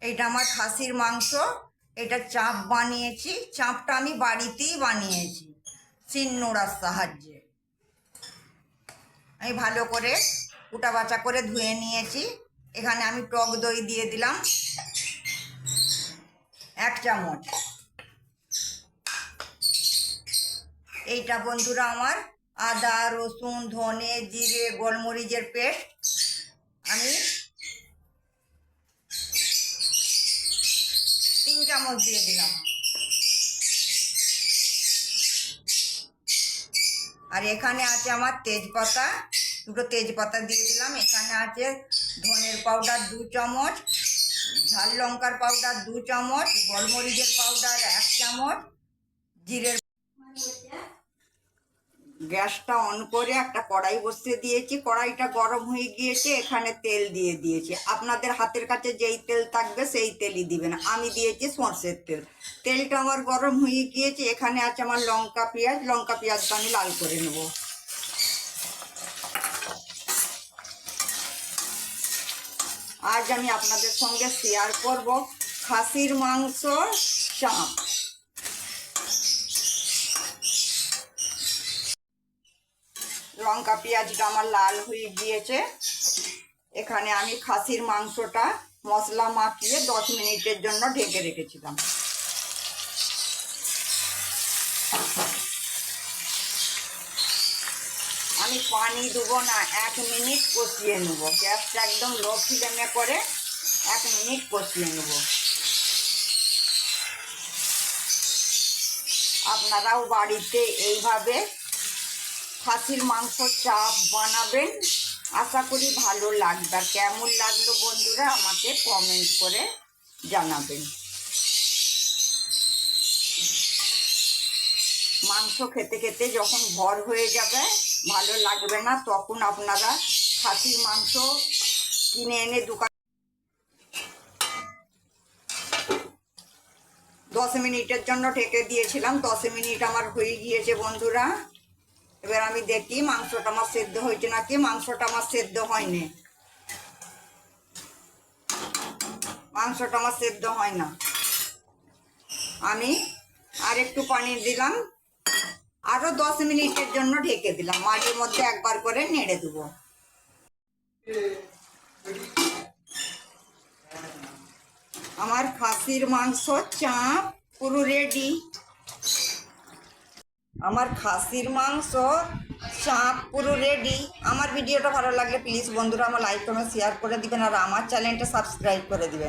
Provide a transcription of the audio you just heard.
এটা আমার খাসির মাংস। এটা চাপ বানিয়েছি। চাপটা আমি বাড়িতেই বানিয়েছি শিলনোড়ার সাহায্যে। আমি ভালো করে কুটা বাছা করে ধুয়ে নিয়েছি। এখানে আমি টক দই দিয়ে দিলাম 1 চামচ। এইটা বন্ধুরা আমার আদা রসুন ধনে জিরে গোলমরিচের পেস্ট আমি 3 চামচ দিয়ে দিলাম। আর এখানে আছে আমার তেজপাতা, 2টো তেজপাতা দিয়ে দিলাম। এখানে আছে ধনের পাউডার 2 চামচ, ঝাল লঙ্কার পাউডার 2 চামচ, গোলমরিচের পাউডার 1 চামচ, জিরের। গ্যাসটা অন করে একটা কড়াই বসিয়ে দিয়েছি। কড়াইটা গরম হয়ে গিয়েছে। এখানে তেল দিয়ে দিয়েছি। আপনাদের হাতের কাছে যেই তেল থাকবে সেই তেলই দিবেন। আমি দিয়েছি সরষের তেল। তেলটা আমার গরম হয়ে গিয়েছে। এখানে আছে আমার লঙ্কা পেঁয়াজটা আমি লাল করে নেব। আজ আমি আপনাদের সঙ্গে শেয়ার করব খাসির মাংস চাপ। লঙ্কা পেঁয়াজটা আমার লাল হয়ে গিয়েছে। এখানে আমি খাসির মাংসটা মশলা মাখিয়ে 10 মিনিটের জন্য ঢেকে রেখেছিলাম। আমি পানি দেবো না, 1 মিনিট কষিয়ে নেব। গ্যাসটা একদম লো ফ্লেমে করে 1 মিনিট কষিয়ে নেব। আপনারাও বাড়িতে এইভাবে খাসির মাংস চাপ বানাবেন। আশা করি ভালো লাগবে। আর কেমন লাগলো বন্ধুরা আমাকে কমেন্ট করে জানাবেন। মাংস খেতে খেতে যখন ভর হয়ে যাবে, ভালো লাগবে না, তখন আপনারা খাসির মাংস কিনে এনে দোকান 10 মিনিটের জন্য ঢেকে দিয়েছিলাম। 10 মিনিট আমার হয়ে গিয়েছে বন্ধুরা। এবার আমি দেখি মাংসটা আমার সেদ্ধ হয়েছে নাকি। মাংসটা আমার সেদ্ধ হয়নি। মাংসটা আমার সেদ্ধ হয় না। আমি আর একটু পানি দিলাম। আরো 10 মিনিটের জন্য ঢেকে দিলাম। মাঝে মধ্যে একবার করে নেড়ে দেবো। আমার খাসির মাংস চাপ পুরো রেডি। আমার খাসির মাংস চাপ পুরো রেডি। আমার ভিডিওটা ভালো লাগলে প্লিজ বন্ধুরা আমার লাইক কমেন্ট শেয়ার করে দিবেন। আর আমার চ্যানেলটা সাবস্ক্রাইব করে দিবেন।